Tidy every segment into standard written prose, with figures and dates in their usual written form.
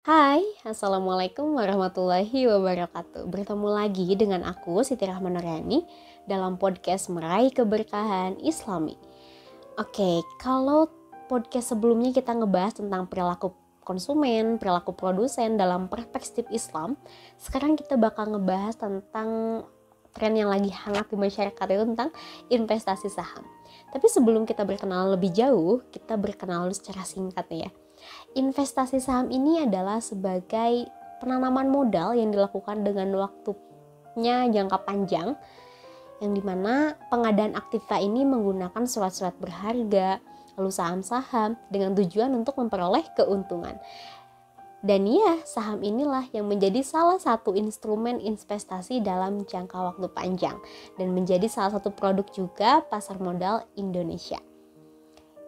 Hai, Assalamualaikum warahmatullahi wabarakatuh. Bertemu lagi dengan aku, Siti Rahman Nurani, dalam podcast Meraih Keberkahan Islami. Oke, kalau podcast sebelumnya kita ngebahas tentang perilaku konsumen, perilaku produsen dalam perspektif Islam, sekarang kita bakal ngebahas tentang tren yang lagi hangat di masyarakat itu tentang investasi saham. Tapi sebelum kita berkenalan lebih jauh, kita berkenalan secara singkat nih ya. Investasi saham ini adalah sebagai penanaman modal yang dilakukan dengan waktunya jangka panjang, yang dimana pengadaan aktiva ini menggunakan surat-surat berharga, lalu saham-saham dengan tujuan untuk memperoleh keuntungan. Dan ya, saham inilah yang menjadi salah satu instrumen investasi dalam jangka waktu panjang dan menjadi salah satu produk juga pasar modal Indonesia.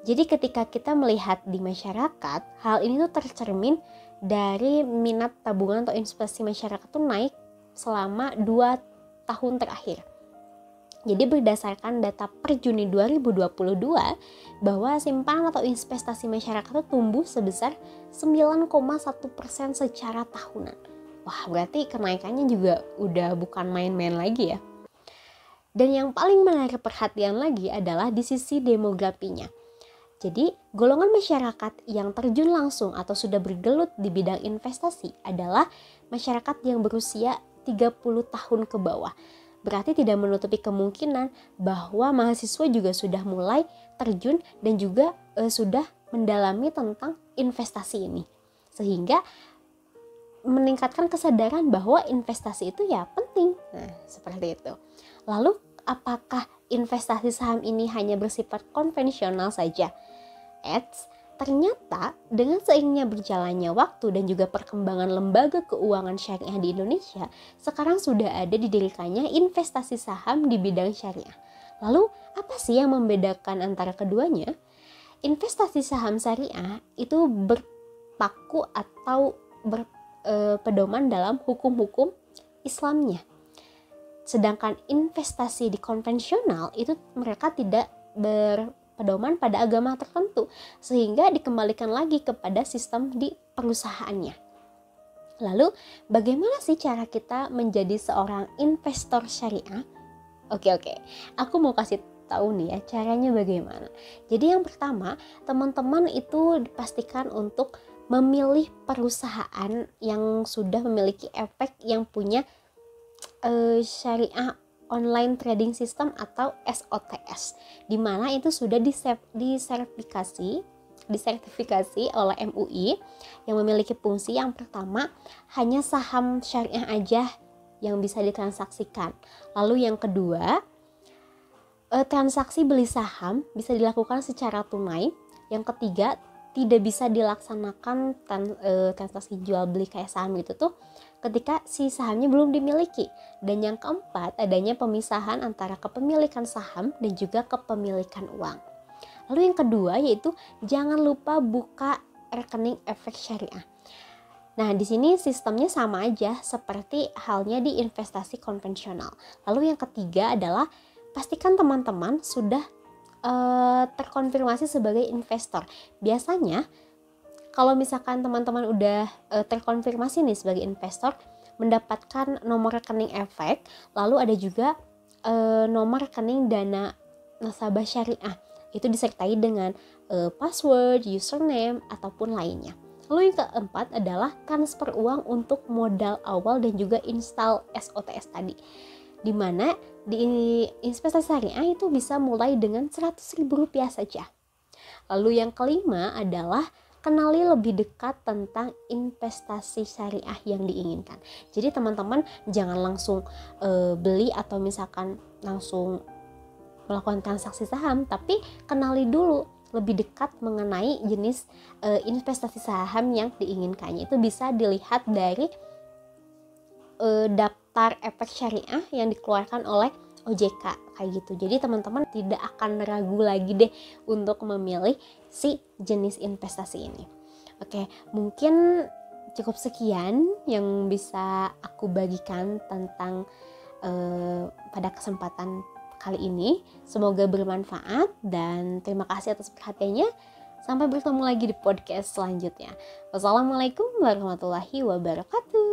Jadi ketika kita melihat di masyarakat, hal ini tuh tercermin dari minat tabungan atau investasi masyarakat tuh naik selama 2 tahun terakhir. Jadi berdasarkan data per Juni 2022 bahwa simpanan atau investasi masyarakat itu tumbuh sebesar 9,1% secara tahunan. Wah, berarti kenaikannya juga udah bukan main-main lagi ya. Dan yang paling menarik perhatian lagi adalah di sisi demografinya. Jadi, golongan masyarakat yang terjun langsung atau sudah bergelut di bidang investasi adalah masyarakat yang berusia 30 tahun ke bawah. Berarti tidak menutupi kemungkinan bahwa mahasiswa juga sudah mulai terjun dan juga sudah mendalami tentang investasi ini. Sehingga meningkatkan kesadaran bahwa investasi itu ya penting. Nah, seperti itu. Lalu, apakah investasi saham ini hanya bersifat konvensional saja? Ternyata dengan seiringnya berjalannya waktu dan juga perkembangan lembaga keuangan syariah di Indonesia, sekarang sudah ada didirikannya investasi saham di bidang syariah. Lalu apa sih yang membedakan antara keduanya? Investasi saham syariah itu berpaku atau berpedoman dalam hukum-hukum Islamnya. Sedangkan investasi di konvensional itu mereka tidak berpedoman pada agama tertentu, sehingga dikembalikan lagi kepada sistem di perusahaannya. Lalu bagaimana sih cara kita menjadi seorang investor syariah? Oke, aku mau kasih tahu nih ya caranya bagaimana. Jadi yang pertama, teman-teman itu dipastikan untuk memilih perusahaan yang sudah memiliki efek yang punya syariah online trading system atau SOTS, di mana itu sudah disertifikasi oleh MUI yang memiliki fungsi yang pertama hanya saham syariah aja yang bisa ditransaksikan. Lalu yang kedua, transaksi beli saham bisa dilakukan secara tunai. Yang ketiga, tidak bisa dilaksanakan transaksi jual beli kayak saham gitu tuh ketika si sahamnya belum dimiliki. Dan yang keempat, adanya pemisahan antara kepemilikan saham dan juga kepemilikan uang. Lalu yang kedua yaitu jangan lupa buka rekening efek syariah. Nah, di sini sistemnya sama aja seperti halnya di investasi konvensional. Lalu yang ketiga adalah pastikan teman-teman sudah terkonfirmasi sebagai investor. Biasanya kalau misalkan teman-teman udah terkonfirmasi nih sebagai investor, mendapatkan nomor rekening efek, lalu ada juga nomor rekening dana nasabah syariah. Itu disertai dengan password, username, ataupun lainnya. Lalu yang keempat adalah transfer uang untuk modal awal dan juga install SOTS tadi. Dimana di investasi syariah itu bisa mulai dengan Rp100.000 saja. Lalu yang kelima adalah kenali lebih dekat tentang investasi syariah yang diinginkan. Jadi teman-teman jangan langsung beli atau misalkan langsung melakukan transaksi saham, tapi kenali dulu lebih dekat mengenai jenis investasi saham yang diinginkannya. Itu bisa dilihat dari daftar efek syariah yang dikeluarkan oleh OJK kayak gitu. Jadi teman-teman tidak akan ragu lagi deh untuk memilih si jenis investasi ini. Oke, mungkin cukup sekian yang bisa aku bagikan tentang pada kesempatan kali ini. Semoga bermanfaat dan terima kasih atas perhatiannya. Sampai bertemu lagi di podcast selanjutnya. Wassalamualaikum warahmatullahi wabarakatuh.